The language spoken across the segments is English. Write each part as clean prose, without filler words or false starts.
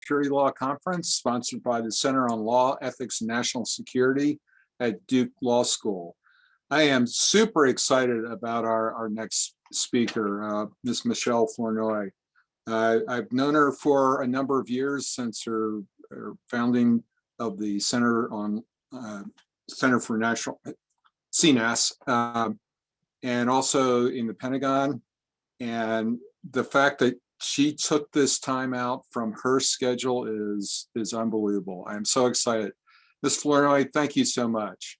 Security Law Conference, sponsored by the Center on Law, Ethics, and National Security at Duke Law School. I am super excited about our next speaker, Ms. Michèle Flournoy. I've known her for a number of years since her founding of the Center for National CNAS, and also in the Pentagon. And the fact that she took this time out from her schedule is unbelievable. I'm so excited. Ms. Flournoy, thank you so much.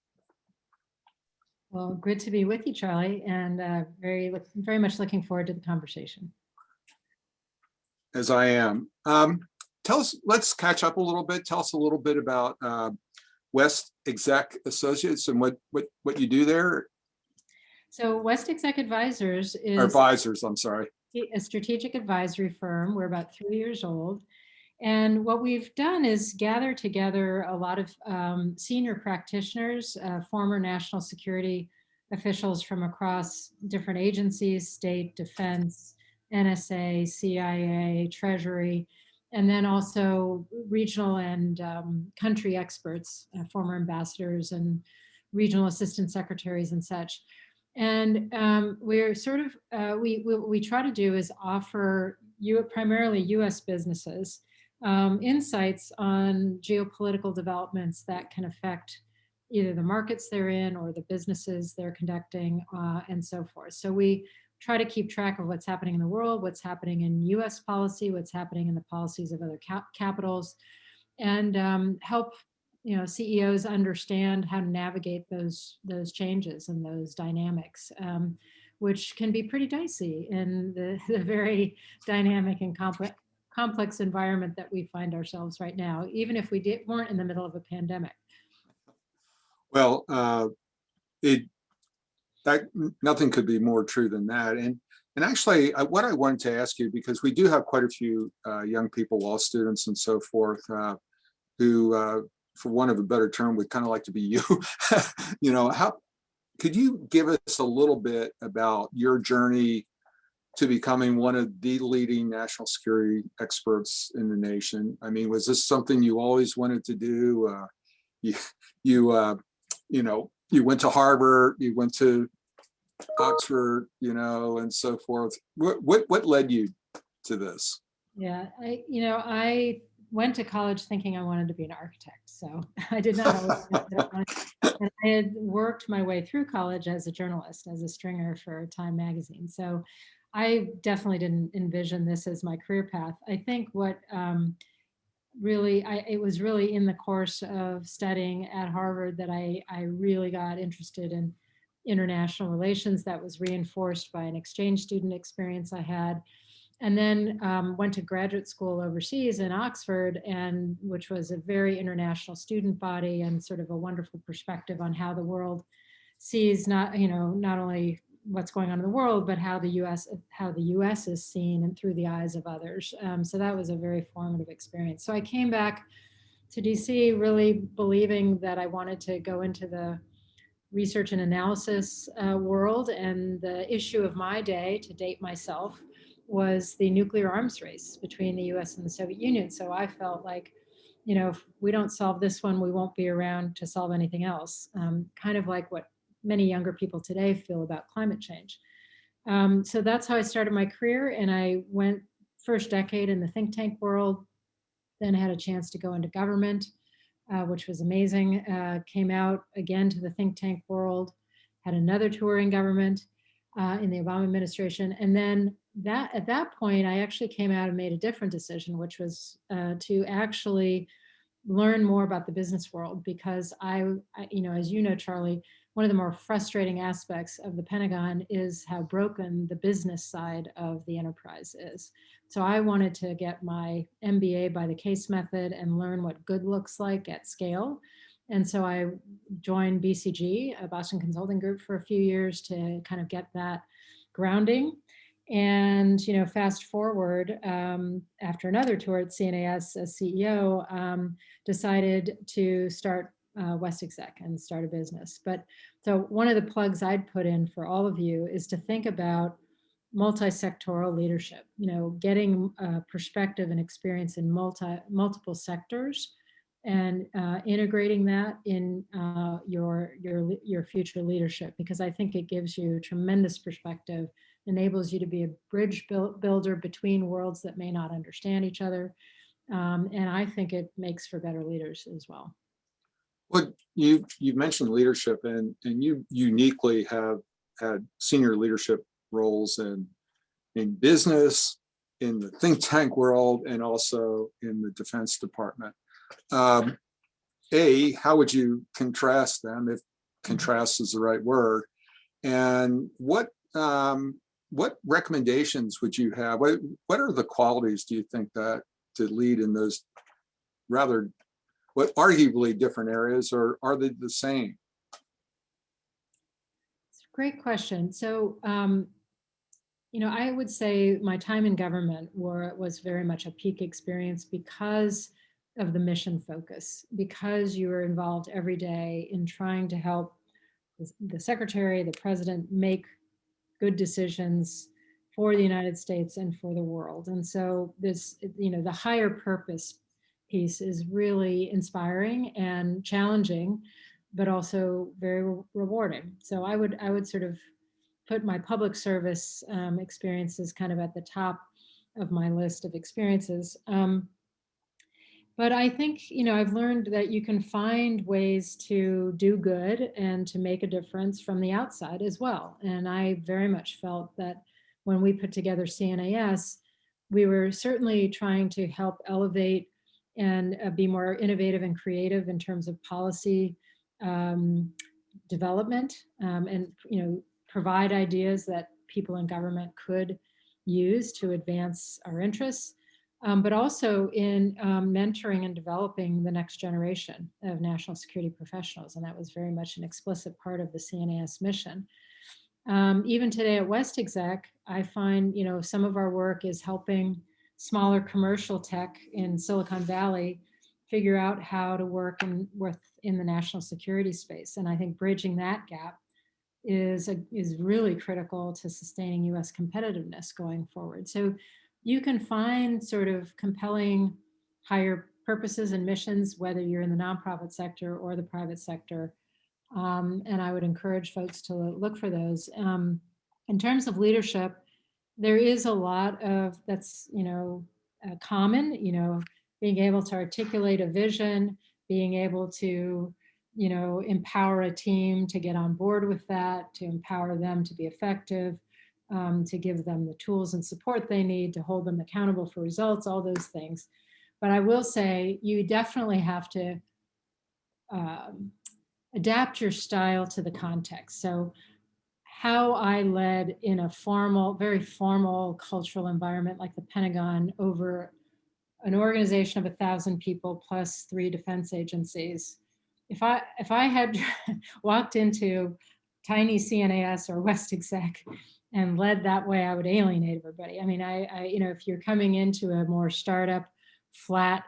Well, good to be with you, Charlie, and very much looking forward to the conversation. As I am. Let's catch up a little bit. Tell us a little bit about WestExec Associates and what you do there. So WestExec Advisors is Advisors, I'm sorry. A strategic advisory firm. We're about 3 years old. And what we've done is gather together a lot of senior practitioners, former national security officials from across different agencies, state, defense, NSA, CIA, Treasury, and then also regional and country experts, former ambassadors and regional assistant secretaries and such. And we're sort of, what we try to do is offer primarily US businesses insights on geopolitical developments that can affect either the markets they're in or the businesses they're conducting and so forth. So we try to keep track of what's happening in the world, what's happening in US policy, what's happening in the policies of other capitals, and help CEOs understand how to navigate those changes and those dynamics, which can be pretty dicey in the very dynamic and complex environment that we find ourselves right now, even if we weren't in the middle of a pandemic. Well, nothing could be more true than that. And actually, what I wanted to ask you, because we do have quite a few young people, law students and so forth, who, for want of a better term, would kind of like to be you. How could you give us a little bit about your journey to becoming one of the leading national security experts in the nation? I mean, was this something you always wanted to do? You went to Harvard, you went to Oxford, and so forth. What led you to this? Yeah, I went to college thinking I wanted to be an architect. So I did not always know that I wanted to. And I had worked my way through college as a journalist, as a stringer for Time magazine. So I definitely didn't envision this as my career path. I think what it was really in the course of studying at Harvard that I really got interested in international relations. That was reinforced by an exchange student experience I had. And then went to graduate school overseas in Oxford, which was a very international student body and sort of a wonderful perspective on how the world sees not only what's going on in the world, but how the U.S. is seen and through the eyes of others. So that was a very formative experience. So I came back to DC really believing that I wanted to go into the research and analysis world, and the issue of my day, to date myself, was the nuclear arms race between the US and the Soviet Union. So I felt like, if we don't solve this one, we won't be around to solve anything else. Kind of like what many younger people today feel about climate change. So that's how I started my career. And I went first decade in the think tank world, then had a chance to go into government, which was amazing. Came out again to the think tank world, had another tour in government in the Obama administration. And then at that point, I actually came out and made a different decision, which was to actually learn more about the business world, because I as you know, Charlie, one of the more frustrating aspects of the Pentagon is how broken the business side of the enterprise is. So I wanted to get my MBA by the case method and learn what good looks like at scale. And so I joined BCG, a Boston Consulting Group, for a few years to kind of get that grounding. And fast forward, after another tour at CNAS as CEO, decided to start WestExec and start a business. But so one of the plugs I'd put in for all of you is to think about multi-sectoral leadership, getting perspective and experience in multiple sectors and integrating that in your future leadership, because I think it gives you tremendous perspective, enables you to be a bridge builder between worlds that may not understand each other. And I think it makes for better leaders as well. Well, you mentioned leadership, and you uniquely have had senior leadership roles in business, in the think tank world, and also in the Defense Department. How would you contrast them, if contrast is the right word? And what recommendations would you have? What are the qualities do you think that to lead in those rather, what arguably different areas, or are they the same? It's a great question. So, I would say my time in government was very much a peak experience because of the mission focus, because you were involved every day in trying to help the secretary, the president make good decisions for the United States and for the world. And so this, the higher purpose piece is really inspiring and challenging, but also very rewarding. So I would sort of put my public service experiences kind of at the top of my list of experiences. But I think, I've learned that you can find ways to do good and to make a difference from the outside as well. And I very much felt that when we put together CNAS, we were certainly trying to help elevate and be more innovative and creative in terms of policy development, and provide ideas that people in government could use to advance our interests. But also in mentoring and developing the next generation of national security professionals. And that was very much an explicit part of the CNAS mission. Even today at WestExec, I find, some of our work is helping smaller commercial tech in Silicon Valley figure out how to work in the national security space. And I think bridging that gap is really critical to sustaining US competitiveness going forward. So you can find sort of compelling higher purposes and missions, whether you're in the nonprofit sector or the private sector. And I would encourage folks to look for those. In terms of leadership, there is a lot of that's, common, being able to articulate a vision, being able to, empower a team to get on board with that, to empower them to be effective, to give them the tools and support they need, to hold them accountable for results, all those things. But I will say you definitely have to adapt your style to the context. So how I led in a very formal cultural environment like the Pentagon over an organization of 1,000 people plus 3 defense agencies. If I had walked into tiny CNAS or WestExec and led that way, I would alienate everybody. I mean, if you're coming into a more startup, flat,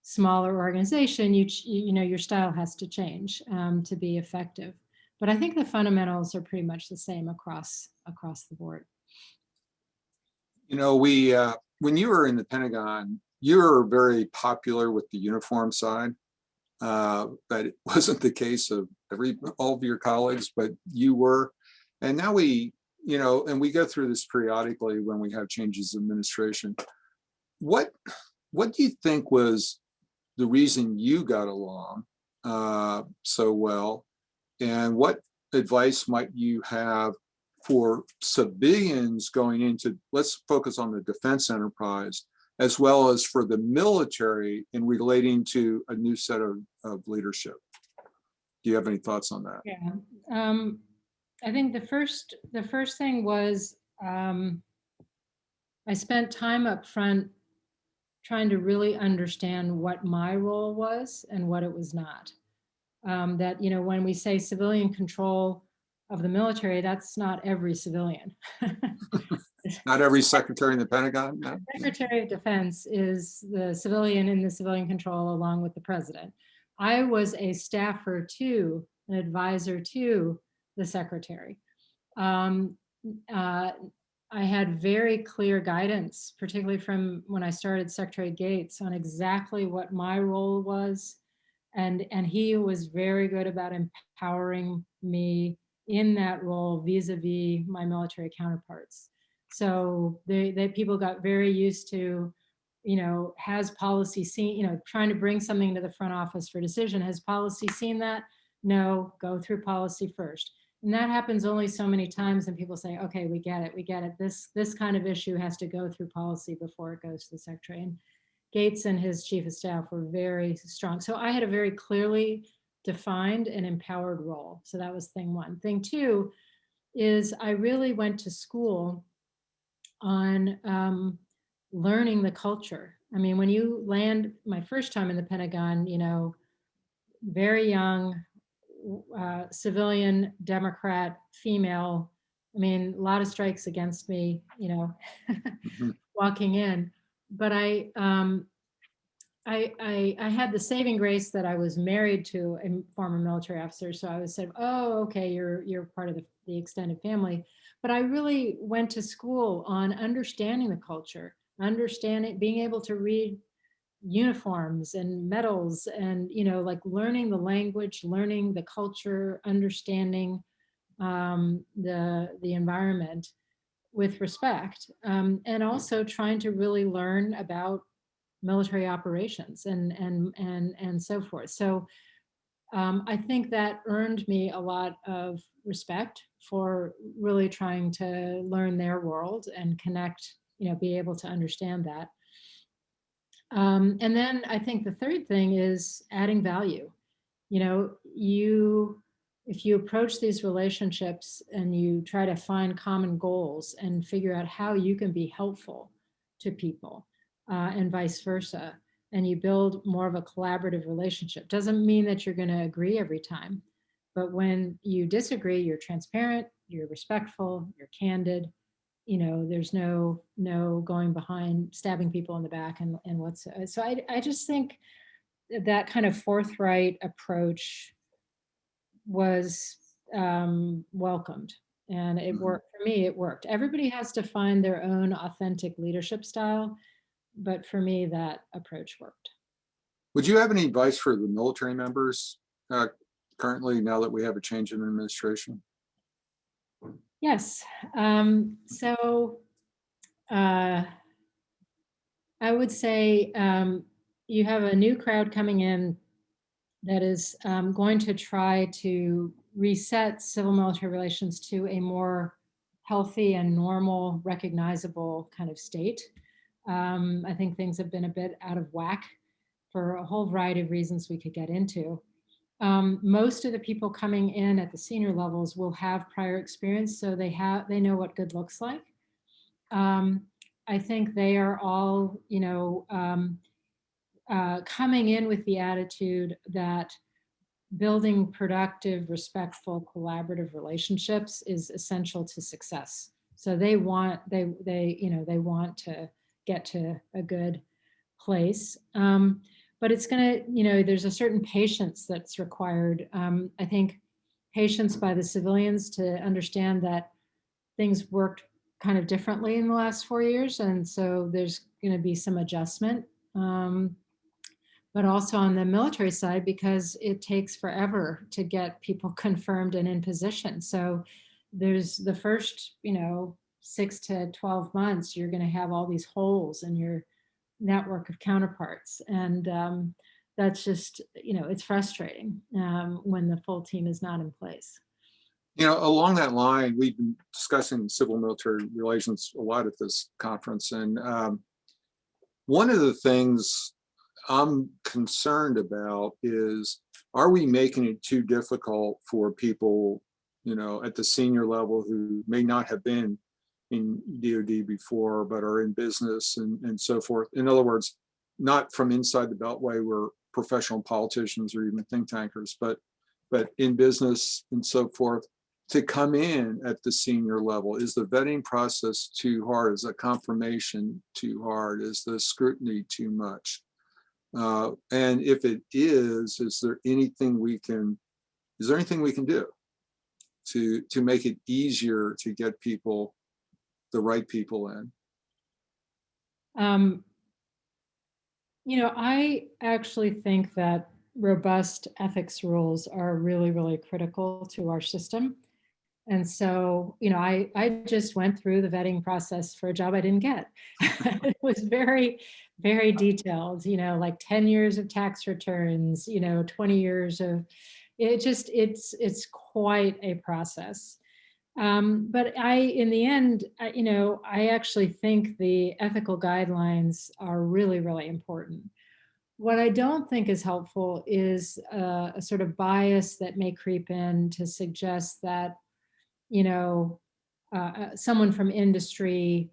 smaller organization, your style has to change to be effective. But I think the fundamentals are pretty much the same across the board. When you were in the Pentagon, you were very popular with the uniform side. But it wasn't the case of all of your colleagues, but you were. And now we go through this periodically when we have changes in administration. What do you think was the reason you got along so well? And what advice might you have for civilians going into, let's focus on the defense enterprise, as well as for the military in relating to a new set of leadership? Do you have any thoughts on that? Yeah, I think the first thing was I spent time up front trying to really understand what my role was and what it was not. That, when we say civilian control of the military, that's not every civilian. Not every secretary in the Pentagon? No? Secretary of Defense is the civilian in the civilian control along with the president. I was a staffer to, an advisor to the secretary. I had very clear guidance, particularly from when I started Secretary Gates, on exactly what my role was. And he was very good about empowering me in that role vis-a-vis my military counterparts. So people got very used to, has policy seen, trying to bring something to the front office for decision. Has policy seen that? No, go through policy first. And that happens only so many times, and people say, okay, we get it, we get it. This kind of issue has to go through policy before it goes to the secretary. And Gates and his chief of staff were very strong. So I had a very clearly defined and empowered role. So that was thing one. Thing two is I really went to school on learning the culture. I mean, when you land, my first time in the Pentagon, very young, civilian, Democrat, female. I mean, a lot of strikes against me, Mhm. walking in. But I had the saving grace that I was married to a former military officer. So I was said, oh, okay, you're part of the extended family. But I really went to school on understanding the culture, understanding, being able to read uniforms and medals, and like learning the language, learning the culture, understanding the environment with respect, and also trying to really learn about military operations and so forth. So I think that earned me a lot of respect for really trying to learn their world and connect, be able to understand that. And then I think the third thing is adding value. If you approach these relationships and you try to find common goals and figure out how you can be helpful to people, and vice versa, and you build more of a collaborative relationship, doesn't mean that you're going to agree every time. But when you disagree, you're transparent, you're respectful, you're candid. There's no going behind, stabbing people in the back, and what's so I just think that kind of forthright approach was welcomed, and it Mhm. worked for me. It worked. Everybody has to find their own authentic leadership style, but for me that approach worked. Would you have any advice for the military members uh, currently, now that we have a change in administration? Yes. So uh, I would say you have a new crowd coming in that is going to try to reset civil military relations to a more healthy and normal, recognizable kind of state. I think things have been a bit out of whack for a whole variety of reasons we could get into. Most of the people coming in at the senior levels will have prior experience, so they know what good looks like. Um, I think they are all, coming in with the attitude that building productive, respectful, collaborative relationships is essential to success. So they want to get to a good place. But it's going to, there's a certain patience that's required. I think patience by the civilians to understand that things worked kind of differently in the last 4 years. And so there's going to be some adjustment. But also on the military side, because it takes forever to get people confirmed and in position. So there's the first, 6 to 12 months, you're going to have all these holes in your network of counterparts. And that's just, it's frustrating when the full team is not in place. Along that line, we've been discussing civil military relations a lot at this conference. And one of the things I'm concerned about is, are we making it too difficult for people, at the senior level who may not have been in DoD before, but are in business and so forth? In other words, not from inside the Beltway where professional politicians or even think tankers, but in business and so forth, to come in at the senior level. Is the vetting process too hard? Is the confirmation too hard? Is the scrutiny too much? And if it is there anything we can do to make it easier to get people the right people in? Um, I actually think that robust ethics rules are really, really critical to our system. And so, I just went through the vetting process for a job I didn't get. It was very, very detailed, like 10 years of tax returns, 20 years of it's quite a process. But in the end, I actually think the ethical guidelines are really, really important. What I don't think is helpful is a sort of bias that may creep in to suggest that, someone from industry,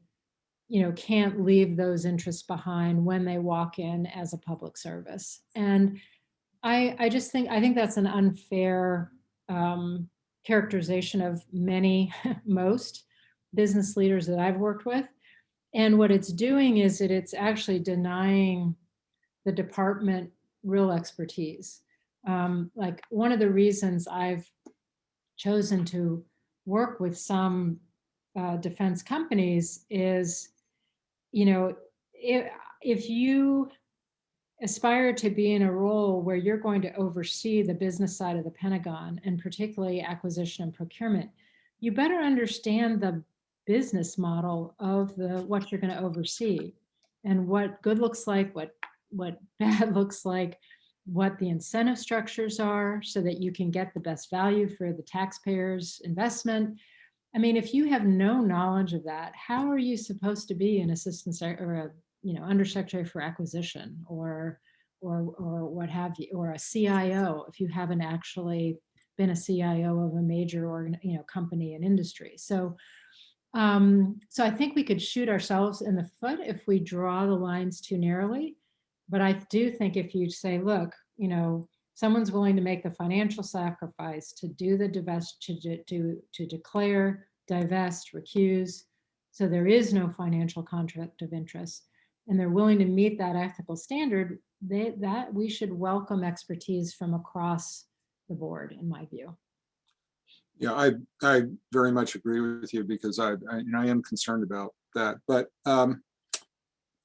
can't leave those interests behind when they walk in as a public service. And I think that's an unfair characterization of many, most business leaders that I've worked with. And what it's doing is that it's actually denying the department real expertise. Like one of the reasons I've chosen to work with some defense companies is, if you aspire to be in a role where you're going to oversee the business side of the Pentagon, and particularly acquisition and procurement, you better understand the business model of what you're going to oversee, and what good looks like, what bad looks like, what the incentive structures are, so that you can get the best value for the taxpayers' investment. I mean, if you have no knowledge of that, how are you supposed to be an assistant or a undersecretary for acquisition, or what have you, or a CIO, if you haven't actually been a CIO of a major company and industry? So I think we could shoot ourselves in the foot if we draw the lines too narrowly. But I do think if you say, look, someone's willing to make the financial sacrifice to do the divest, to declare, divest, recuse, so there is no financial conflict of interest, and they're willing to meet that ethical standard, that we should welcome expertise from across the board, in my view. Yeah, I very much agree with you, because I am concerned about that. But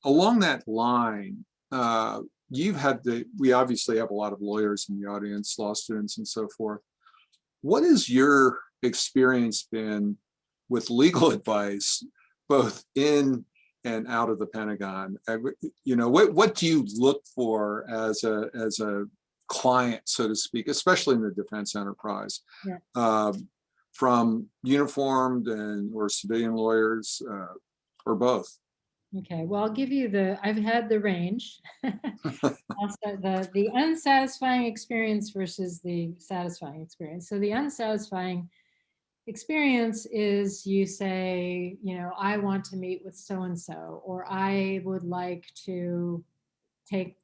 along that line, we obviously have a lot of lawyers in the audience, law students and so forth. What has your experience been with legal advice, both in and out of the Pentagon? What do you look for as a client, so to speak, especially in the defense enterprise, Yeah. from uniformed or civilian lawyers, or both? Okay, well, I'll give you I've had the range. Also, the unsatisfying experience versus the satisfying experience. So the unsatisfying experience is, you say, I want to meet with so-and-so, or I would like to take,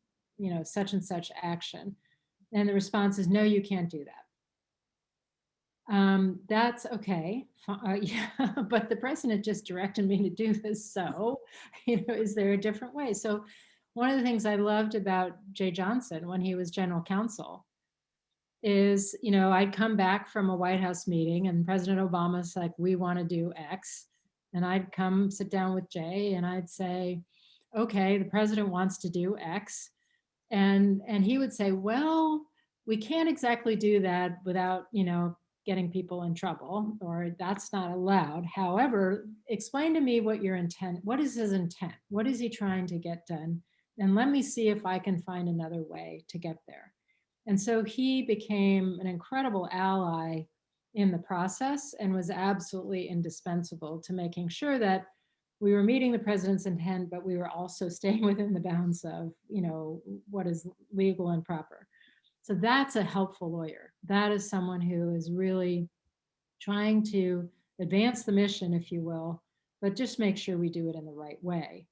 such and such action. And the response is, no, you can't do that. That's okay. Yeah, but the president just directed me to do this. So, is there a different way? So one of the things I loved about Jay Johnson when he was general counsel is, I'd come back from a White House meeting and President Obama's like, we want to do X. And I'd come sit down with Jay and I'd say, okay, the president wants to do X. And he would say, well, we can't exactly do that without, getting people in trouble, or that's not allowed. However, explain to me what is his intent? What is he trying to get done? And let me see if I can find another way to get there. And so he became an incredible ally in the process and was absolutely indispensable to making sure that we were meeting the president's intent, but we were also staying within the bounds of, what is legal and proper. So that's a helpful lawyer. That is someone who is really trying to advance the mission, if you will, but just make sure we do it in the right way.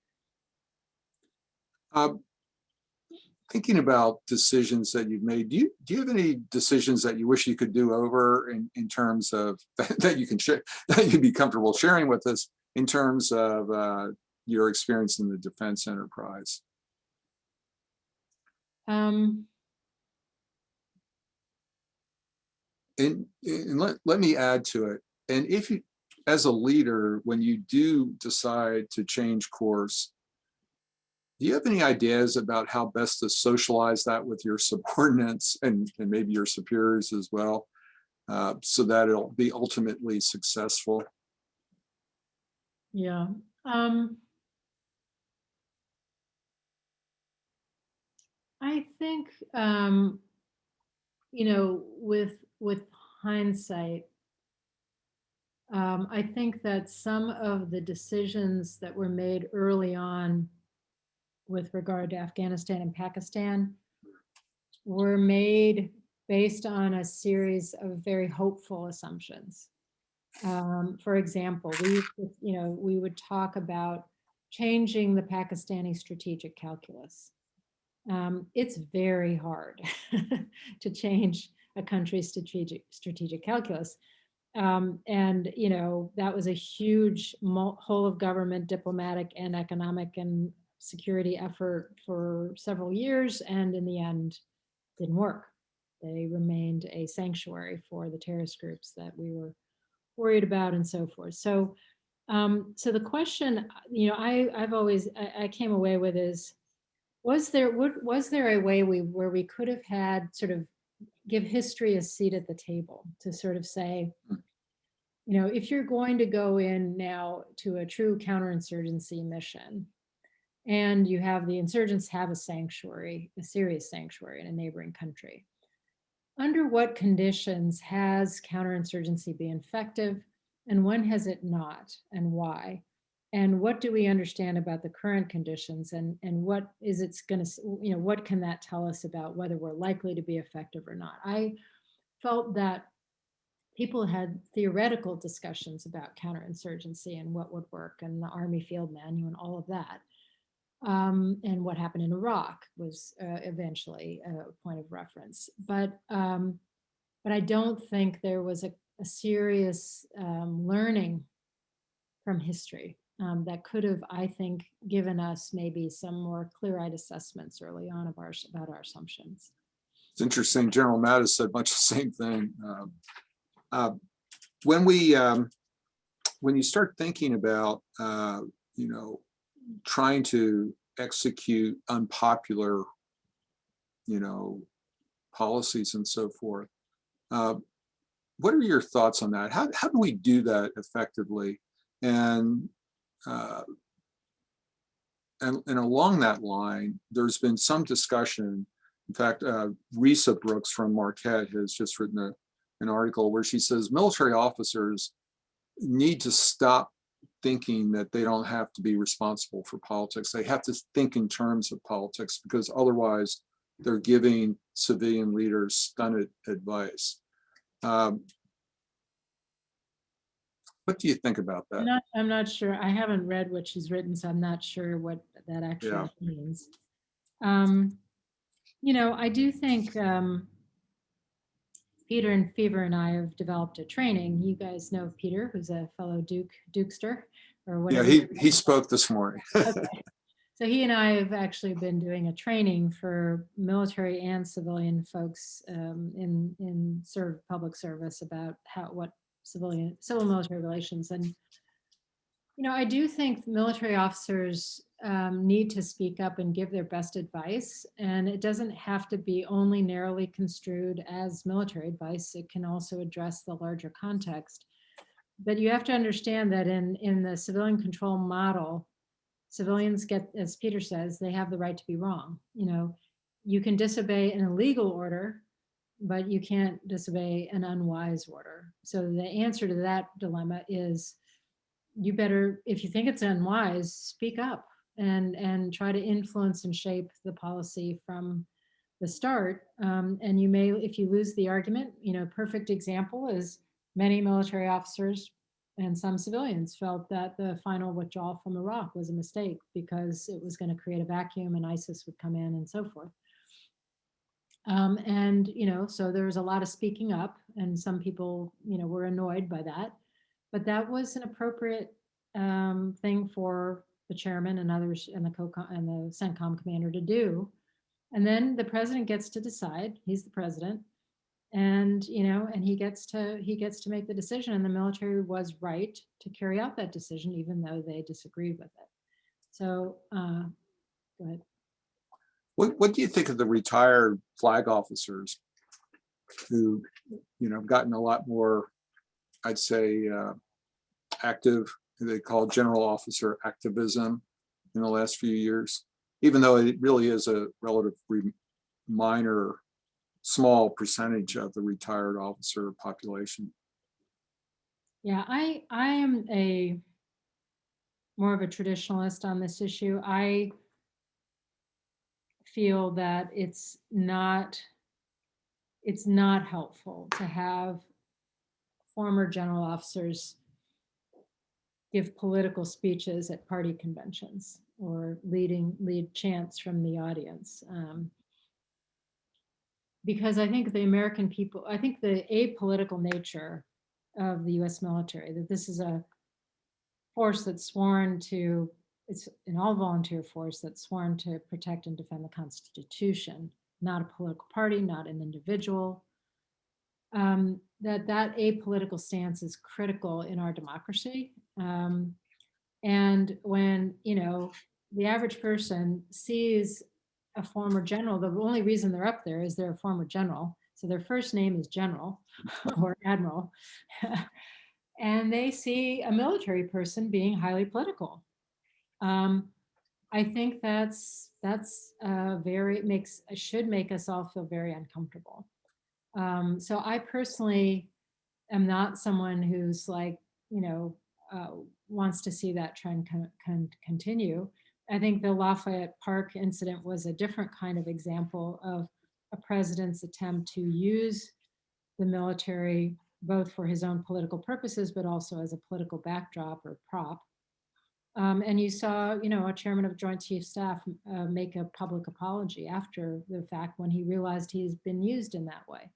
Thinking about decisions that you've made, do you have any decisions that you wish you could do over in terms of that you can share, that you'd be comfortable sharing with us, in terms of your experience in the defense enterprise? And let me add to it. And if you, as a leader, when you do decide to change course, do you have any ideas about how best to socialize that with your subordinates and maybe your superiors as well, so that it'll be ultimately successful? Yeah. I think, with hindsight, I think that some of the decisions that were made early on with regard to Afghanistan and Pakistan were made based on a series of very hopeful assumptions. For example, we would talk about changing the Pakistani strategic calculus. It's very hard to change a country's strategic calculus. And that was a huge whole of government diplomatic and economic and security effort for several years, and in the end didn't work. They remained a sanctuary for the terrorist groups that we were worried about and so forth. So the question, I came away with is, was there a way where we could have had sort of give history a seat at the table to sort of say, if you're going to go in now to a true counterinsurgency mission, and you have the insurgents have a sanctuary, a serious sanctuary in a neighboring country, under what conditions has counterinsurgency been effective, and when has it not, and why? And what do we understand about the current conditions, and what is it's going to, what can that tell us about whether we're likely to be effective or not? I felt that people had theoretical discussions about counterinsurgency and what would work, and the Army Field Manual and all of that. And what happened in Iraq was eventually a point of reference. But I don't think there was a serious learning from history that could have, I think, given us maybe some more clear-eyed assessments early on about our assumptions. It's interesting. General Mattis said much the same thing. When you start thinking about trying to execute unpopular policies and so forth, what are your thoughts on that? How do we do that effectively? And along that line, there's been some discussion. In fact, Risa Brooks from Marquette has just written an article where she says military officers need to stop thinking that they don't have to be responsible for politics. They have to think in terms of politics, because otherwise they're giving civilian leaders stunted advice. What do you think about that? I'm not sure. I haven't read what she's written, so I'm not sure what that actually means. I do think Peter and Fever and I have developed a training. You guys know Peter, who's a fellow Dukester, or whatever. Yeah, he spoke this morning. Okay. So he and I have actually been doing a training for military and civilian folks in public service about what civil military relations. And I do think military officers need to speak up and give their best advice, and it doesn't have to be only narrowly construed as military advice. It can also address the larger context. But you have to understand that in the civilian control model, civilians get, as Peter says, they have the right to be wrong. You can disobey an illegal order, but you can't disobey an unwise order. So the answer to that dilemma is, you better, if you think it's unwise, speak up and try to influence and shape the policy from the start. And you may, if you lose the argument, perfect example is many military officers and some civilians felt that the final withdrawal from Iraq was a mistake because it was going to create a vacuum and ISIS would come in and so forth. So there was a lot of speaking up, and some people, were annoyed by that. But that was an appropriate thing for the chairman and others and the CENTCOM commander to do. And then the president gets to decide. He's the president. And, and he gets to make the decision, and the military was right to carry out that decision, even though they disagreed with it. So, go ahead. What do you think of the retired flag officers who, gotten a lot more, I'd say, active, they call general officer activism in the last few years, even though it really is a relatively minor, small percentage of the retired officer population? Yeah, I am more of a traditionalist on this issue. I feel that it's not helpful to have former general officers give political speeches at party conventions or lead chants from the audience. Because I think the American people, I think the apolitical nature of the US military, that this is a force that's sworn to, it's an all volunteer force that's sworn to protect and defend the Constitution, not a political party, not an individual. That apolitical stance is critical in our democracy. And when, the average person sees a former general, the only reason they're up there is they're a former general. So their first name is General or Admiral. And they see a military person being highly political. I think should make us all feel very uncomfortable. So I personally am not someone who's like, wants to see that trend continue. I think the Lafayette Park incident was a different kind of example of a president's attempt to use the military both for his own political purposes, but also as a political backdrop or prop. And you saw, a chairman of Joint Chiefs Staff make a public apology after the fact when he realized he's been used in that way.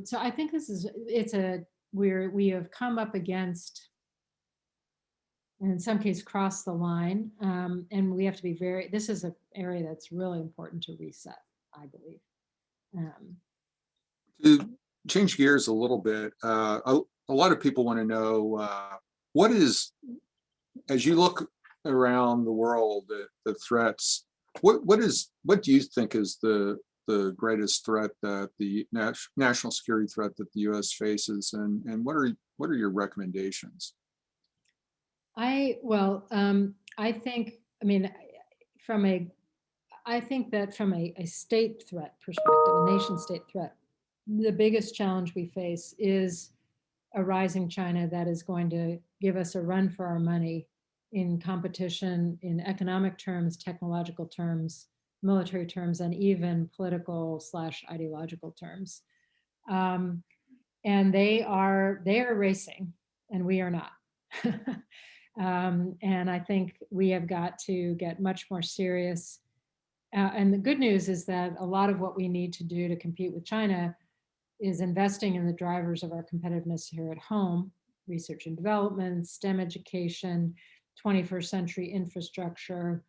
So I think we have come up against, and in some cases crossed the line, and we have to be this is an area that's really important to reset, I believe. To change gears a little bit, a lot of people want to know what is, as you look around the world, the threats, what do you think is the greatest threat that the national security threat that the U.S. faces, and what are your recommendations? I think, I think that from a state threat perspective, a nation state threat, the biggest challenge we face is a rising China that is going to give us a run for our money in competition, in economic terms, technological terms, military terms, and even political / ideological terms. And they are racing, and we are not. And I think we have got to get much more serious. And the good news is that a lot of what we need to do to compete with China is investing in the drivers of our competitiveness here at home: research and development, STEM education, 21st century infrastructure,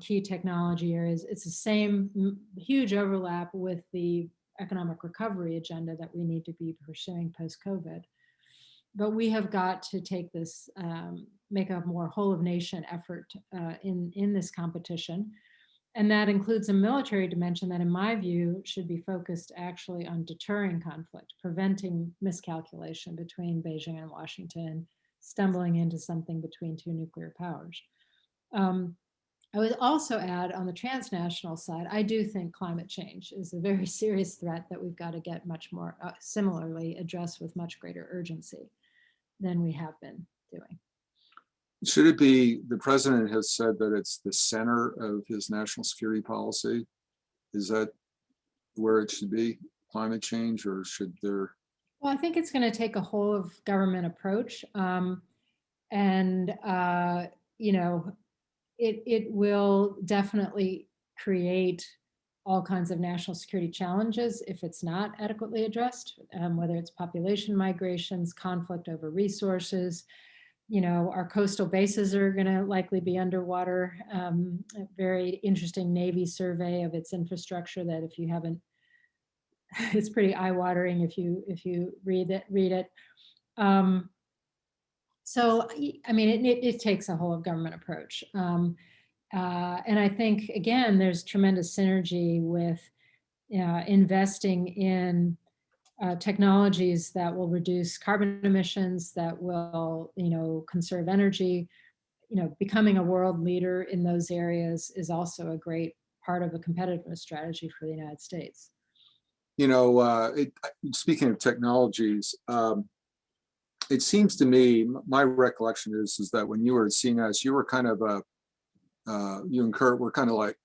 key technology areas. It's the same huge overlap with the economic recovery agenda that we need to be pursuing post-COVID. But we have got to take this, make a more whole of nation effort in this competition. And that includes a military dimension that, in my view, should be focused actually on deterring conflict, preventing miscalculation between Beijing and Washington, stumbling into something between two nuclear powers. I would also add, on the transnational side, I do think climate change is a very serious threat that we've got to get much more similarly addressed with much greater urgency than we have been doing. Should it be, the president has said that it's the center of his national security policy? Is that where it should be, climate change, or should there? Well, I think it's going to take a whole of government approach. It will definitely create all kinds of national security challenges if it's not adequately addressed, whether it's population migrations, conflict over resources. Our coastal bases are going to likely be underwater. A very interesting Navy survey of its infrastructure that, if you haven't it's pretty eye-watering if you read it. So I mean, it takes a whole of government approach, and I think again there's tremendous synergy with investing in technologies that will reduce carbon emissions, that will conserve energy. Becoming a world leader in those areas is also a great part of a competitiveness strategy for the United States. Speaking of technologies, it seems to me, my recollection is that when you were at CNES, you were kind of you and Kurt were kind of like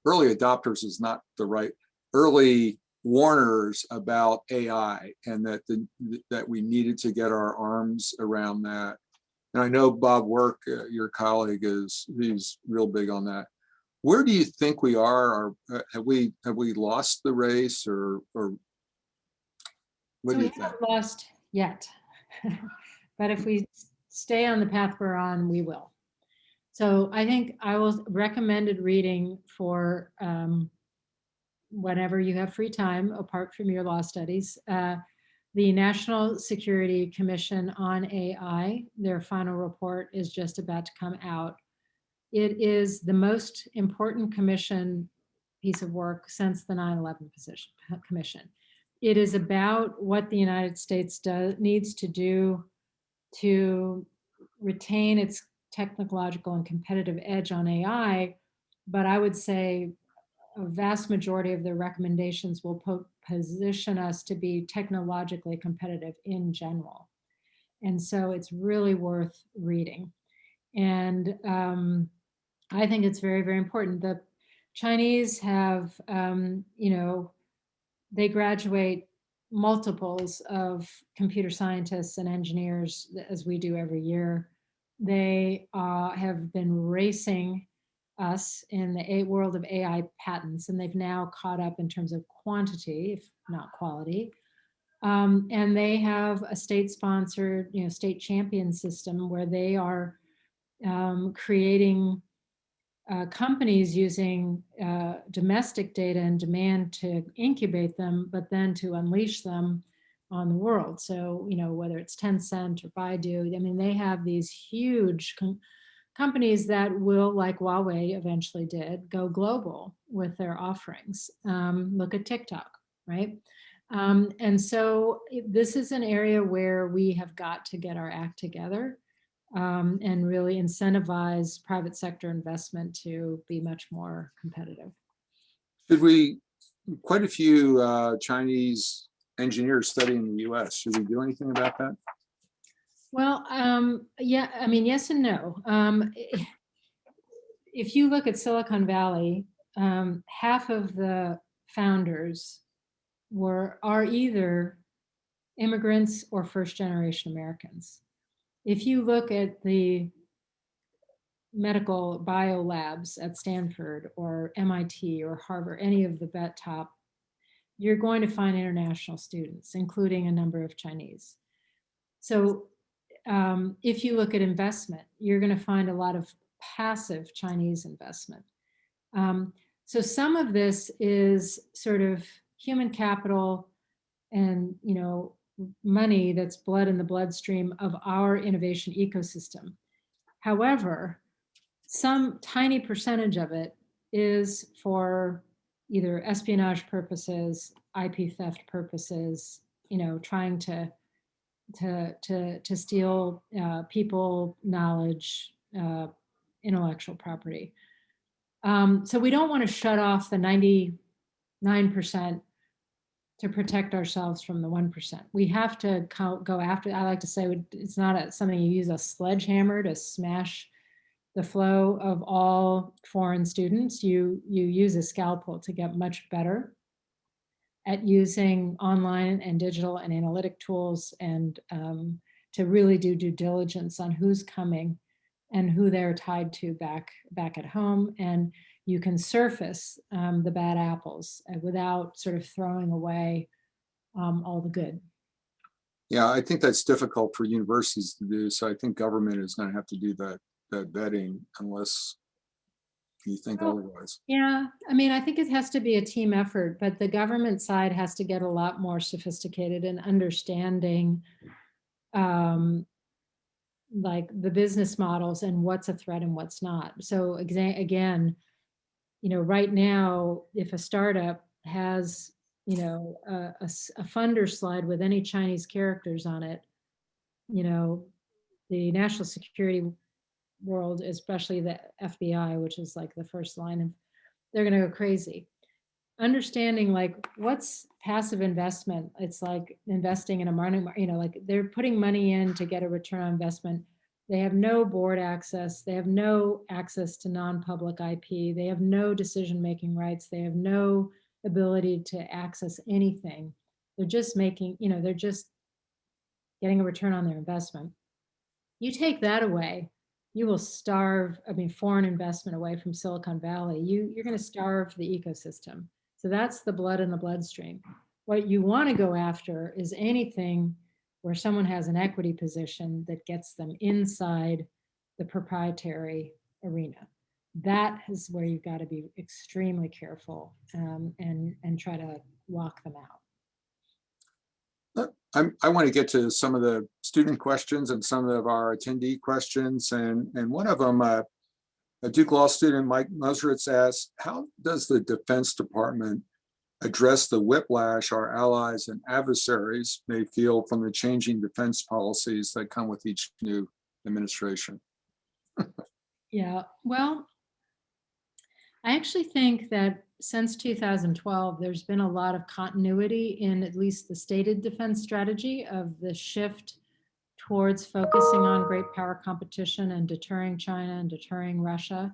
early adopters is not the right, early warners about AI, and that we needed to get our arms around that. And I know Bob Work, your colleague, he's real big on that. Where do you think we are? Or have we lost the race, or what do you think? We haven't lost yet, but if we stay on the path we're on, we will. So I think I will recommended reading for whenever you have free time, apart from your law studies, the National Security Commission on AI. Their final report is just about to come out. It is the most important commission piece of work since the 9/11 commission. It is about what the United States needs to do to retain its technological and competitive edge on AI, but I would say a vast majority of the recommendations will position us to be technologically competitive in general. And so it's really worth reading. And I think it's very, very important. The Chinese have, they graduate multiples of computer scientists and engineers as we do every year. They have been racing us in the world of AI patents, and they've now caught up in terms of quantity, if not quality. And they have a state-sponsored, state champion system where they are creating companies using domestic data and demand to incubate them, but then to unleash them on the world. So, whether it's Tencent or Baidu, I mean, they have these huge companies that will, like Huawei eventually did, go global with their offerings. Look at TikTok, right? And so this is an area where we have got to get our act together. And really incentivize private sector investment to be much more competitive. Quite a few Chinese engineers studying in the US, should we do anything about that? Well, yeah, I mean, yes and no. If you look at Silicon Valley, half of the founders are either immigrants or first-generation Americans. If you look at the medical bio labs at Stanford or MIT or Harvard, any of the top, you're going to find international students, including a number of Chinese. So if you look at investment, you're going to find a lot of passive Chinese investment. So some of this is sort of human capital and, money that's blood in the bloodstream of our innovation ecosystem. However, some tiny percentage of it is for either espionage purposes, IP theft purposes, trying to steal people, knowledge, intellectual property. So we don't want to shut off the 99% to protect ourselves from the 1%. We have to go after, I like to say, it's not something you use a sledgehammer to smash the flow of all foreign students. You use a scalpel to get much better at using online and digital and analytic tools, and to really do due diligence on who's coming and who they're tied to back at home. And you can surface the bad apples without sort of throwing away all the good. Yeah, I think that's difficult for universities to do. So I think government is going to have to do that vetting, unless you think Well, otherwise? yeah, I mean, I think it has to be a team effort, but the government side has to get a lot more sophisticated in understanding um, like the business models and what's a threat and what's not. So again, right now, if a startup has, a funder slide with any Chinese characters on it, the national security world, especially the FBI, which is like the first line, of they're going to go crazy. Understanding like what's passive investment. It's like investing in a money, like they're putting money in to get a return on investment. They have no board access. They have no access to non-public IP. They have no decision-making rights. They have no ability to access anything. They're just making, they're just getting a return on their investment. You take that away, you will starve, foreign investment away from Silicon Valley. You're going to starve the ecosystem. So that's the blood in the bloodstream. What you want to go after is anything where someone has an equity position that gets them inside the proprietary arena. That is where you've got to be extremely careful and try to lock them out. I want to get to some of the student questions and some of our attendee questions. And one of them, a Duke Law student, Mike Museritz, asked, how does the Defense Department address the whiplash our allies and adversaries may feel from the changing defense policies that come with each new administration? Yeah, well, I actually think that since 2012, there's been a lot of continuity in at least the stated defense strategy of the shift towards focusing on great power competition and deterring China and deterring Russia.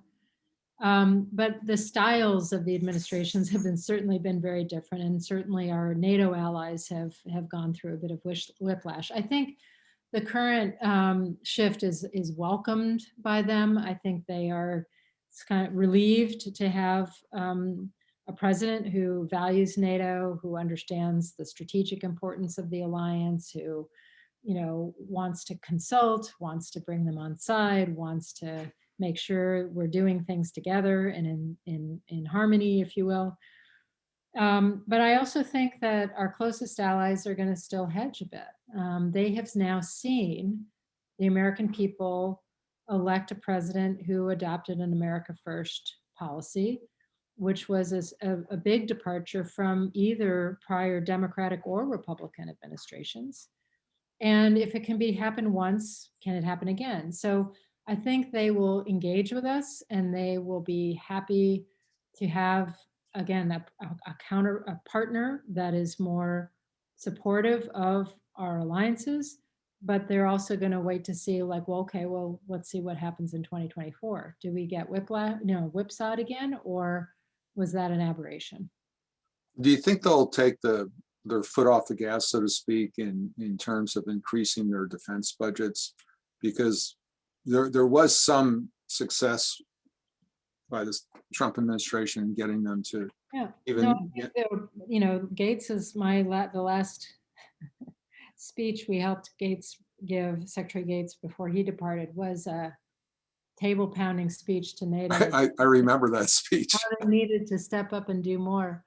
But the styles of the administrations have certainly been very different, and certainly our NATO allies have gone through a bit of whiplash. I think the current shift is welcomed by them. I think they are kind of relieved to have a president who values NATO, who understands the strategic importance of the alliance, who wants to consult, wants to bring them on side, wants to make sure we're doing things together and in harmony, if you will. But I also think that our closest allies are going to still hedge a bit. They have now seen the American people elect a president who adopted an America First policy, which was a big departure from either prior Democratic or Republican administrations. And if it can happen once, can it happen again? So I think they will engage with us, and they will be happy to have, again, a partner that is more supportive of our alliances. But they're also going to wait to see, like, well, okay, well, let's see what happens in 2024. Do we get whipsawed again, or was that an aberration? Do you think they'll take their foot off the gas, so to speak, in terms of increasing their defense budgets? Because there was some success by the Trump administration in getting them to even. No, I think Gates is the last speech we helped give Secretary Gates before he departed was a table pounding speech to NATO. I remember that speech. How they needed to step up and do more.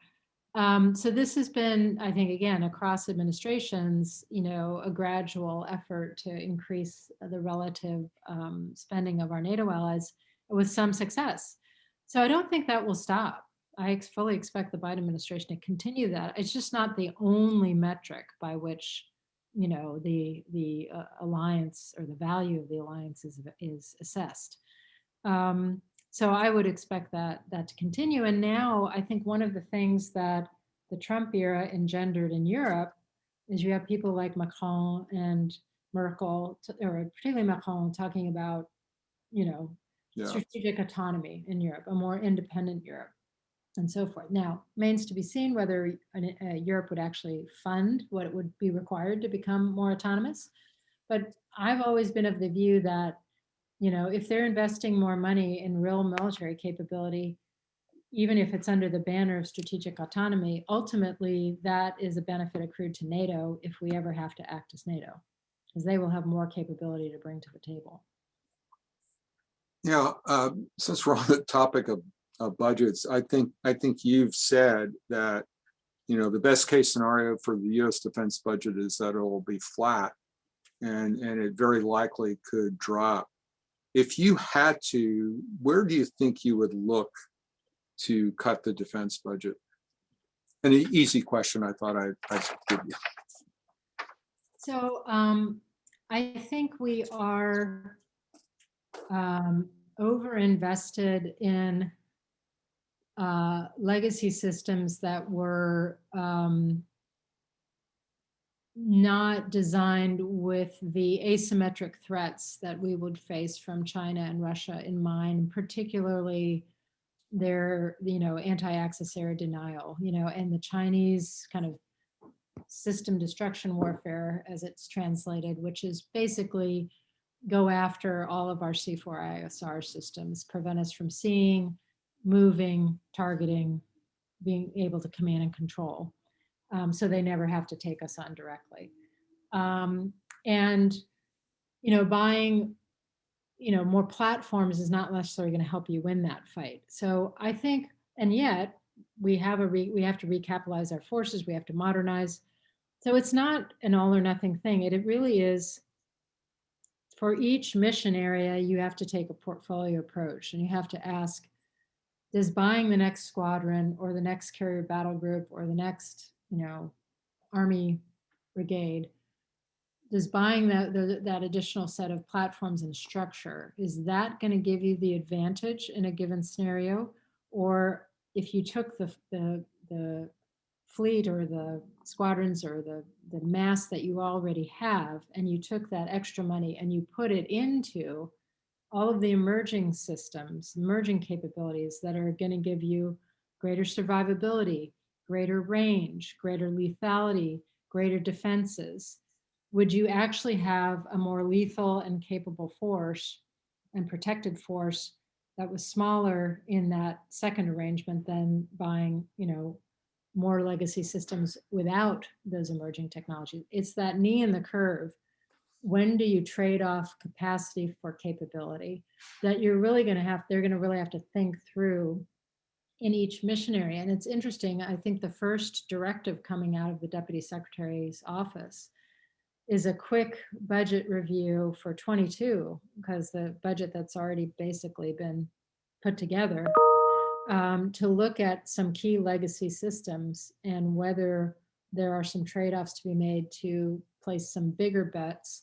So this has been, I think, again, across administrations, a gradual effort to increase the relative spending of our NATO allies with some success. So I don't think that will stop. I fully expect the Biden administration to continue that. It's just not the only metric by which, the alliance or the value of the alliance is assessed. So I would expect that to continue. And now I think one of the things that the Trump era engendered in Europe is you have people like Macron and Merkel, or particularly Macron, talking about, strategic autonomy in Europe, a more independent Europe, and so forth. Now, remains to be seen whether Europe would actually fund what it would be required to become more autonomous. But I've always been of the view that if they're investing more money in real military capability, even if it's under the banner of strategic autonomy, ultimately that is a benefit accrued to NATO if we ever have to act as NATO, because they will have more capability to bring to the table. Yeah, since we're on the topic of budgets, I think you've said that, the best case scenario for the U.S. defense budget is that it will be flat, and it very likely could drop. If you had to, where do you think you would look to cut the defense budget? An easy question I thought I'd give you. So I think we are over-invested in legacy systems that were not designed with the asymmetric threats that we would face from China and Russia in mind, particularly their, anti-access era denial, and the Chinese kind of system destruction warfare, as it's translated, which is basically go after all of our C4ISR systems, prevent us from seeing, moving, targeting, being able to command and control. So they never have to take us on directly. And, buying, more platforms is not necessarily going to help you win that fight. So I think, and yet we have to recapitalize our forces. We have to modernize. So it's not an all or nothing thing. It really is. For each mission area, you have to take a portfolio approach, and you have to ask, does buying the next squadron or the next carrier battle group or the next, Army brigade, does buying that additional set of platforms and structure, is that going to give you the advantage in a given scenario? Or if you took the fleet or the squadrons or the mass that you already have, and you took that extra money and you put it into all of the emerging systems, emerging capabilities that are going to give you greater survivability, greater range, greater lethality, greater defenses, would you actually have a more lethal and capable force and protected force that was smaller in that second arrangement than buying, more legacy systems without those emerging technologies? It's that knee in the curve. When do you trade off capacity for capability that they're going to really have to think through in each mission area? And it's interesting, I think the first directive coming out of the Deputy Secretary's office is a quick budget review for 22, because the budget that's already basically been put together, to look at some key legacy systems and whether there are some trade-offs to be made to place some bigger bets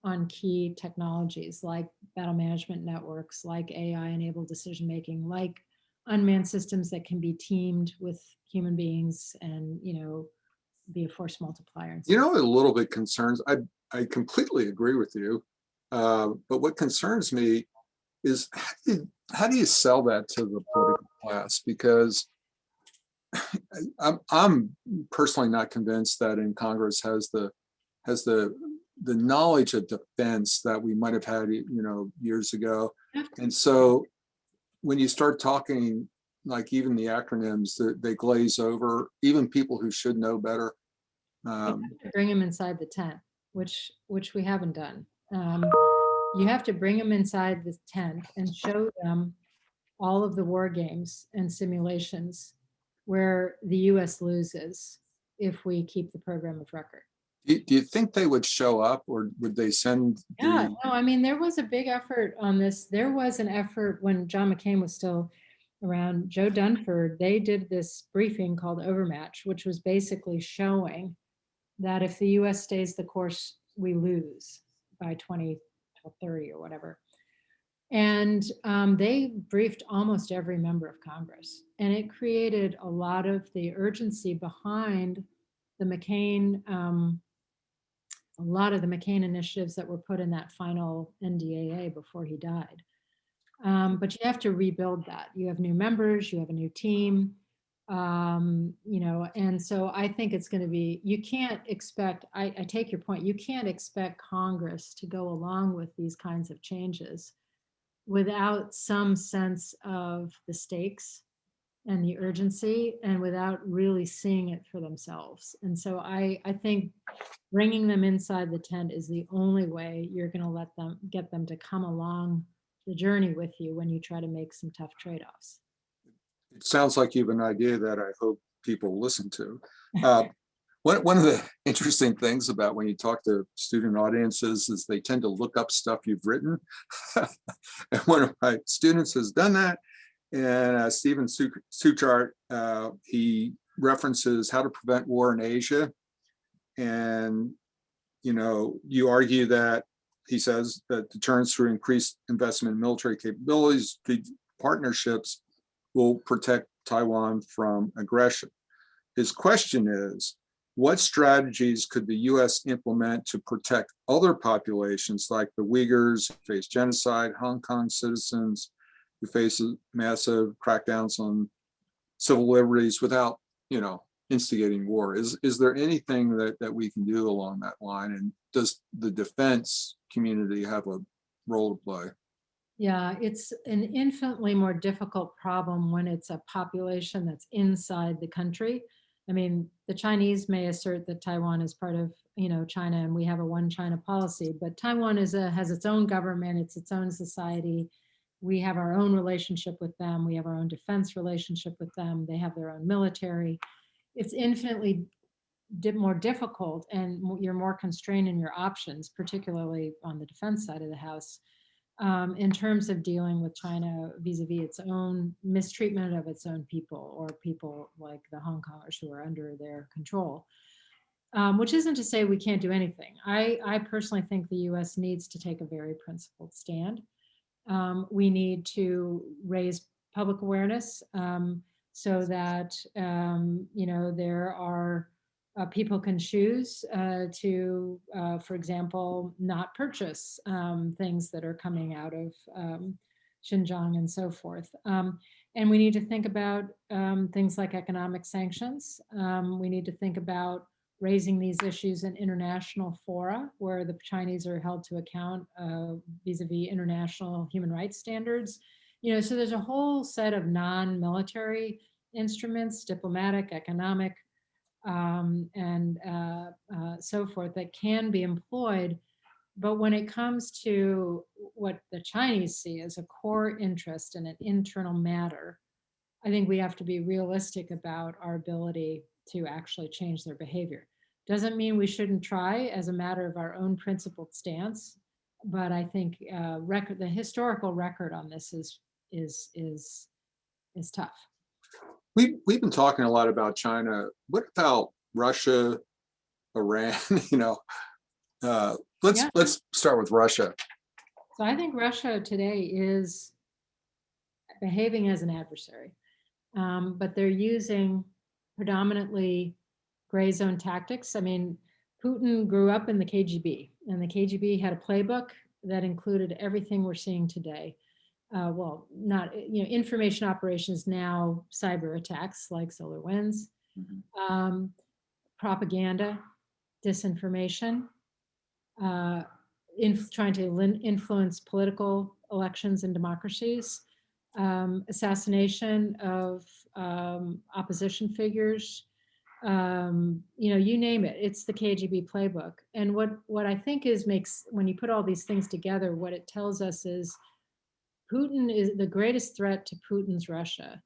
on key technologies like battle management networks, like AI-enabled decision-making, like unmanned systems that can be teamed with human beings and, be a force multiplier. A little bit concerns. I completely agree with you. But what concerns me is how do you sell that to the political class? Because I'm personally not convinced that in Congress has the knowledge of defense that we might have had, years ago. And so when you start talking, like even the acronyms, they glaze over, even people who should know better. Bring them inside the tent, which we haven't done. You have to bring them inside the tent and show them all of the war games and simulations where the U.S. loses if we keep the program of record. Do you think they would show up, or would they send? Yeah, no, I mean, there was a big effort on this. There was an effort when John McCain was still around. Joe Dunford, they did this briefing called Overmatch, which was basically showing that if the U.S. stays the course, we lose by 2030 or whatever. And they briefed almost every member of Congress. And it created a lot of the urgency behind the McCain, a lot of the McCain initiatives that were put in that final NDAA before he died. But you have to rebuild that. You have new members, you have a new team, and so I think it's going to be, you can't expect, I take your point, you can't expect Congress to go along with these kinds of changes without some sense of the stakes and the urgency, and without really seeing it for themselves. And so I think bringing them inside the tent is the only way you're going to get them to come along the journey with you when you try to make some tough trade-offs. It sounds like you have an idea that I hope people listen to. Uh, one of the interesting things about when you talk to student audiences is they tend to look up stuff you've written. And one of my students has done that. And Stephen Suchart, he references How to Prevent War in Asia. And, you argue that, he says, that deterrence through increased investment in military capabilities, partnerships will protect Taiwan from aggression. His question is, what strategies could the US implement to protect other populations like the Uyghurs who face genocide, Hong Kong citizens who face massive crackdowns on civil liberties without, instigating war? Is there anything that we can do along that line? And does the defense community have a role to play? Yeah, it's an infinitely more difficult problem when it's a population that's inside the country. I mean, the Chinese may assert that Taiwan is part of, China, and we have a one China policy, but Taiwan has its own government, it's its own society. We have our own relationship with them. We have our own defense relationship with them. They have their own military. It's infinitely more difficult, and you're more constrained in your options, particularly on the defense side of the house, in terms of dealing with China vis-a-vis its own mistreatment of its own people, or people like the Hong Kongers who are under their control. Which isn't to say we can't do anything. I personally think the US needs to take a very principled stand. We need to raise public awareness, so that there are people can choose to, for example, not purchase things that are coming out of Xinjiang and so forth. And we need to think about things like economic sanctions. We need to think about raising these issues in international fora where the Chinese are held to account vis-a-vis international human rights standards. So there's a whole set of non-military instruments, diplomatic, economic, and so forth, that can be employed. But when it comes to what the Chinese see as a core interest in an internal matter, I think we have to be realistic about our ability to actually change their behavior. Doesn't mean we shouldn't try as a matter of our own principled stance, but I think the historical record on this is tough. We've been talking a lot about China. What about Russia, Iran? Let's start with Russia. So I think Russia today is behaving as an adversary, but they're using predominantly gray zone tactics. I mean, Putin grew up in the KGB, and the KGB had a playbook that included everything we're seeing today. Not information operations, now cyber attacks like solar winds, propaganda, disinformation, trying to influence political elections and democracies, assassination of opposition figures, you name it. It's the KGB playbook. And what I think makes, when you put all these things together, what it tells us is Putin is the greatest threat to Putin's Russia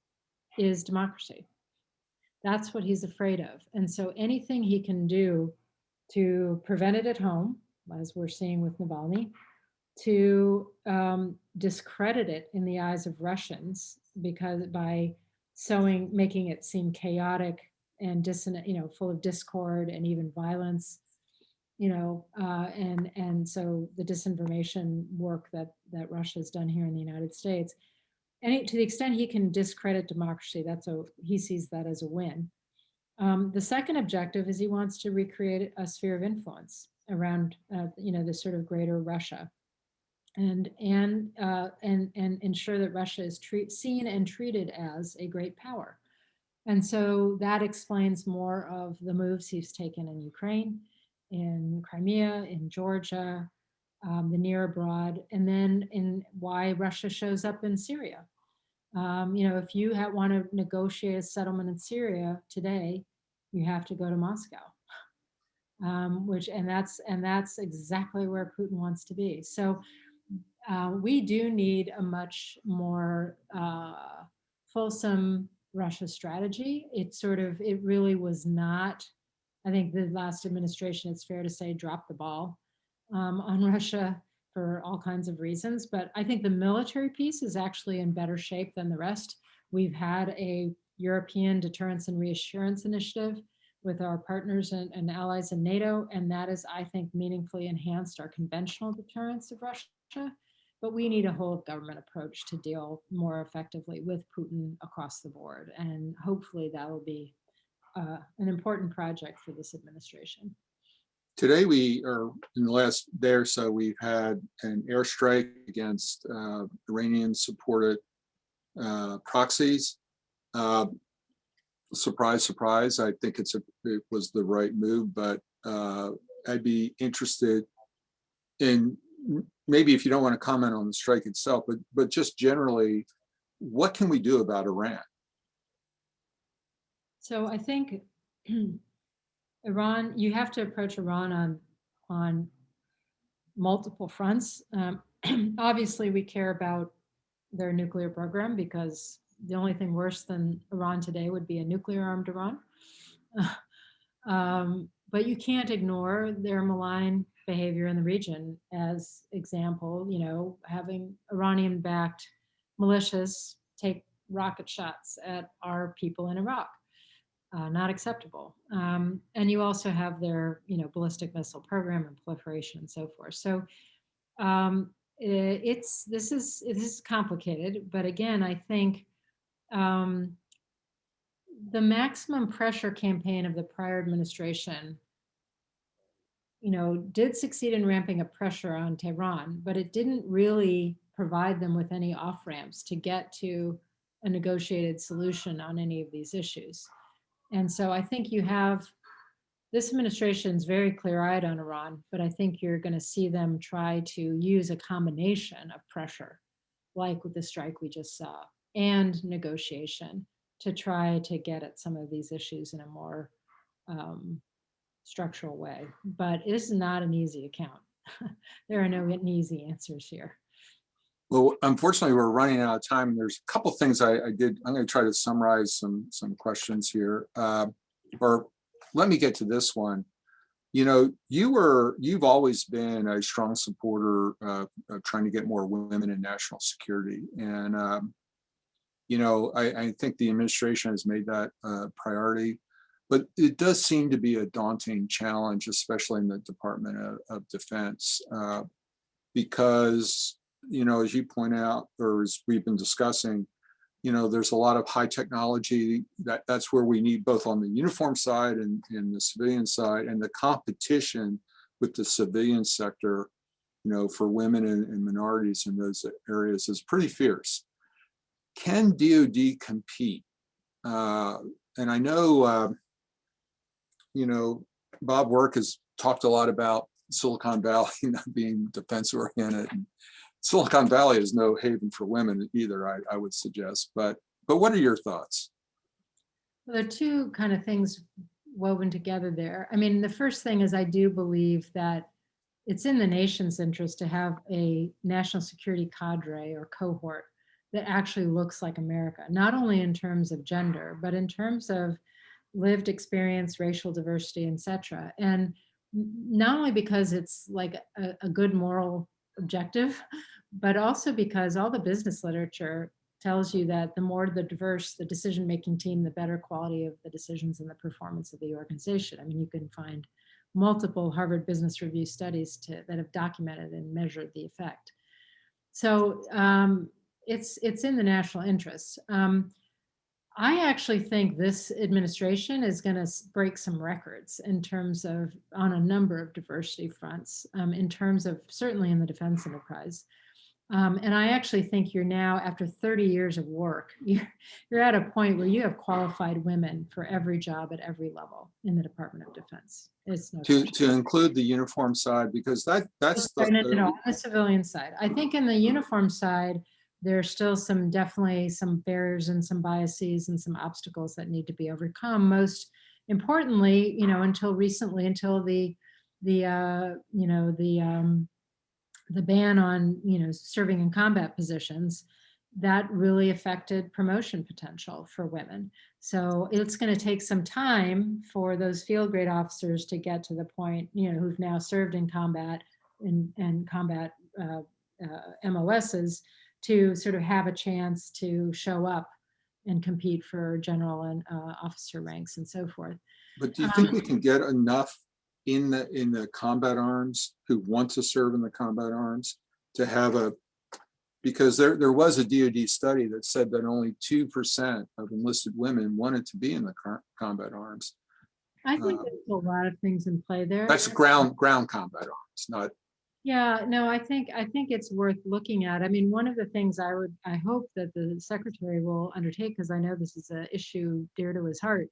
is democracy. That's what he's afraid of. And so anything he can do to prevent it at home, as we're seeing with Navalny, to discredit it in the eyes of Russians, because by making it seem chaotic and dissonant, full of discord and even violence, and so the disinformation work that Russia's done here in the United States, and to the extent he can discredit democracy, he sees that as a win. The second objective is he wants to recreate a sphere of influence around, this sort of greater Russia, and ensure that Russia is seen and treated as a great power. And so that explains more of the moves he's taken in Ukraine, in Crimea, in Georgia, the near abroad, and then in why Russia shows up in Syria. If you want to negotiate a settlement in Syria today, you have to go to Moscow, that's exactly where Putin wants to be. So we do need a much more fulsome Russia strategy. It really was not, I think the last administration, it's fair to say, dropped the ball on Russia for all kinds of reasons. But I think the military piece is actually in better shape than the rest. We've had a European Deterrence and Reassurance Initiative with our partners and allies in NATO, and that has, I think, meaningfully enhanced our conventional deterrence of Russia. But we need a whole of government approach to deal more effectively with Putin across the board. And hopefully that will be an important project for this administration. Today, in the last day or so, we've had an airstrike against Iranian-supported proxies. Surprise, surprise. I think it was the right move, but I'd be interested in, maybe if you don't want to comment on the strike itself, but just generally, what can we do about Iran? So I think Iran, you have to approach Iran on multiple fronts. Obviously, we care about their nuclear program because the only thing worse than Iran today would be a nuclear-armed Iran. But you can't ignore their malign behavior in the region. As example, having Iranian-backed militias take rocket shots at our people in Iraq. Not acceptable. And you also have their, ballistic missile program and proliferation and so forth. So this is complicated, but again, I think the maximum pressure campaign of the prior administration, did succeed in ramping up pressure on Tehran, but it didn't really provide them with any off ramps to get to a negotiated solution on any of these issues. And so I think this administration is very clear-eyed on Iran, but I think you're going to see them try to use a combination of pressure, like with the strike we just saw, and negotiation to try to get at some of these issues in a more structural way. But it is not an easy account. There are no easy answers here. Well, unfortunately, we're running out of time. There's a couple things I did. I'm going to try to summarize some questions here. Or let me get to this one. You've always been a strong supporter of trying to get more women in national security. And, I think the administration has made that a priority. But it does seem to be a daunting challenge, especially in the Department of Defense, because as you point out, or as we've been discussing, there's a lot of high technology that's where we need, both on the uniform side and the civilian side, and the competition with the civilian sector, for women and minorities in those areas is pretty fierce. Can DoD compete? And I know, Bob Work has talked a lot about Silicon Valley not being defense oriented. Silicon Valley is no haven for women either, I would suggest. But what are your thoughts? Well, there are two kind of things woven together there. I mean, the first thing is I do believe that it's in the nation's interest to have a national security cadre or cohort that actually looks like America, not only in terms of gender, but in terms of lived experience, racial diversity, et cetera. And not only because it's like a good moral objective, but also because all the business literature tells you that the more diverse the decision-making team, the better quality of the decisions and the performance of the organization. I mean, you can find multiple Harvard Business Review studies that have documented and measured the effect. So it's in the national interest. I actually think this administration is going to break some records in terms of, on a number of diversity fronts, in terms of certainly in the defense enterprise. And I actually think you're now, after 30 years of work, you're at a point where you have qualified women for every job at every level in the Department of Defense. It's no to include the uniform side, because that's on the civilian side. I think in the uniform side, there's still definitely some barriers and some biases and some obstacles that need to be overcome. Most importantly, until recently, until the the ban on, serving in combat positions, that really affected promotion potential for women. So it's going to take some time for those field grade officers to get to the point, who've now served in combat and combat MOSs to sort of have a chance to show up and compete for general and officer ranks and so forth. But do you think we can get enough in the combat arms who want to serve in the combat arms to have because there was a DoD study that said that only 2% of enlisted women wanted to be in the combat arms. I think there's a lot of things in play there. That's ground combat arms, not. Yeah, no, I think it's worth looking at. I mean, one of the things I hope that the secretary will undertake, because I know this is an issue dear to his heart,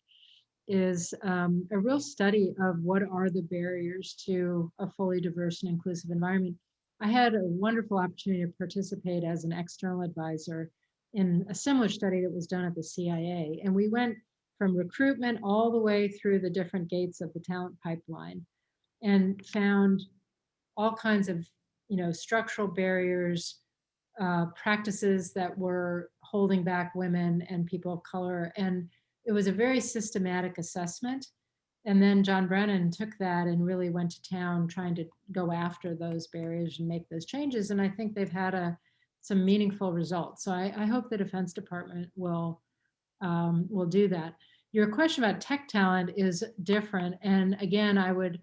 is a real study of what are the barriers to a fully diverse and inclusive environment. I had a wonderful opportunity to participate as an external advisor in a similar study that was done at the CIA. And we went from recruitment all the way through the different gates of the talent pipeline and found all kinds of, structural barriers, practices that were holding back women and people of color. And it was a very systematic assessment. And then John Brennan took that and really went to town trying to go after those barriers and make those changes. And I think they've had some meaningful results. So I hope the Defense Department will do that. Your question about tech talent is different. And again, I would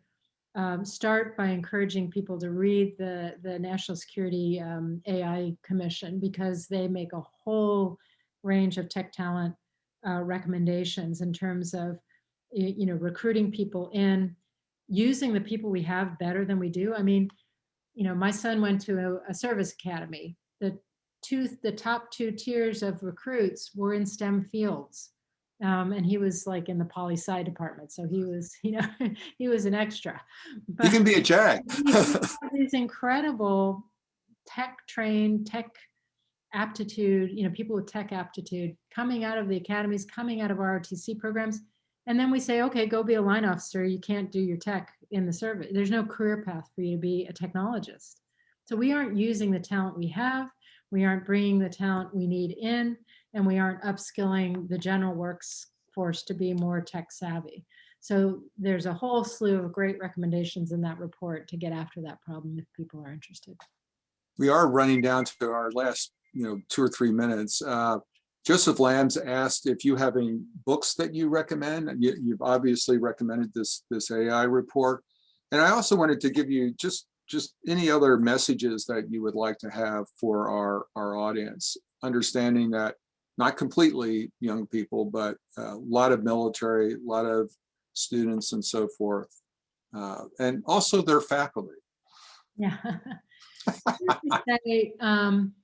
start by encouraging people to read the National Security AI Commission, because they make a whole range of tech talent recommendations in terms of recruiting people in, using the people we have better than we do. I mean, my son went to a service academy. The top 2 tiers of recruits were in STEM fields. And he was like in the poli-sci department. So he was, he was an extra. But he can be a JAG. These incredible tech-trained, tech aptitude, people with tech aptitude coming out of the academies, coming out of our ROTC programs. And then we say, okay, go be a line officer. You can't do your tech in the service. There's no career path for you to be a technologist. So we aren't using the talent we have. We aren't bringing the talent we need in, and we aren't upskilling the general workforce to be more tech savvy. So there's a whole slew of great recommendations in that report to get after that problem if people are interested. We are running down to our last, 2 or 3 minutes. Joseph Lambs asked if you have any books that you recommend. You've obviously recommended this AI report. And I also wanted to give you just any other messages that you would like to have for our audience, understanding that not completely young people, but a lot of military, a lot of students and so forth, and also their faculty. Yeah. Say, one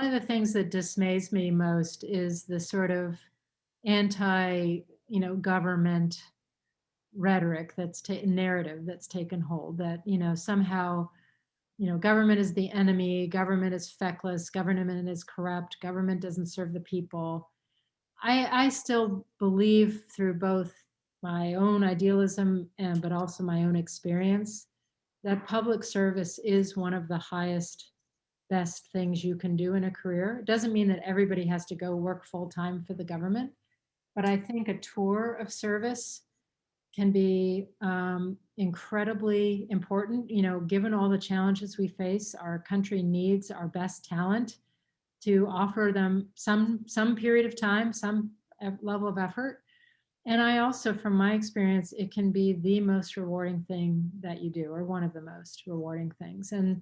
of the things that dismays me most is the sort of anti-government rhetoric narrative that's taken hold, that, somehow, government is the enemy, government is feckless, government is corrupt, government doesn't serve the people. I still believe, through both my own idealism but also my own experience, that public service is one of the highest, best things you can do in a career. It doesn't mean that everybody has to go work full-time for the government, but I think a tour of service can be incredibly important. Given all the challenges we face, our country needs our best talent to offer them some period of time, some level of effort. And I also, from my experience, it can be the most rewarding thing that you do, or one of the most rewarding things. And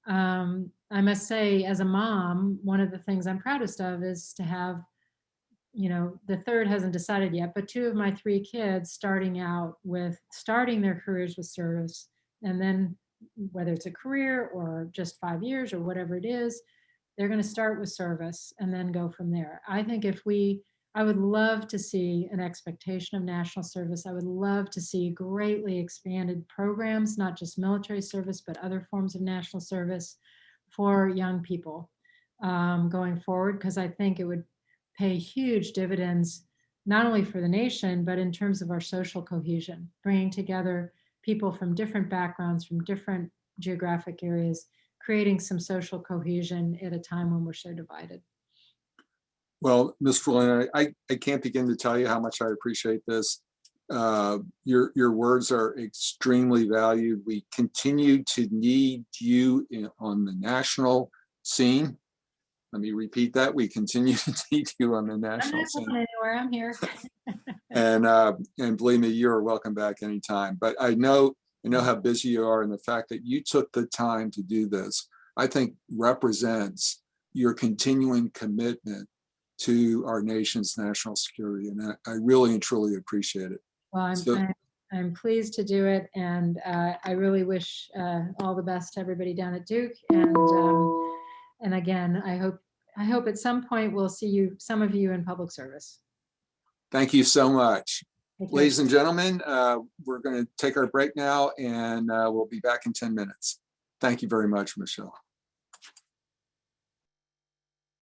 I must say, as a mom, one of the things I'm proudest of is to have, the third hasn't decided yet, but 2 of my 3 kids starting their careers with service. And then whether it's a career or just 5 years or whatever it is, they're going to start with service and then go from there. I think I would love to see an expectation of national service. I would love to see greatly expanded programs, not just military service, but other forms of national service for young people going forward, because I think it would pay huge dividends, not only for the nation, but in terms of our social cohesion, bringing together people from different backgrounds, from different geographic areas, creating some social cohesion at a time when we're so divided. Well, Ms. Flournoy, I can't begin to tell you how much I appreciate this. Your words are extremely valued. We continue to need you on the national scene. Let me repeat that. We continue to need you on the I'm national not scene. going anywhere. I'm here. And believe me, you are welcome back anytime. But I know how busy you are, and the fact that you took the time to do this, I think represents your continuing commitment to our nation's national security. And I really and truly appreciate it. Well, I'm pleased to do it, and I really wish all the best to everybody down at Duke. And again, I hope at some point we'll see some of you in public service. Thank you so much. Take care. Ladies and gentlemen, we're going to take our break now, and we'll be back in 10 minutes. Thank you very much, Michelle.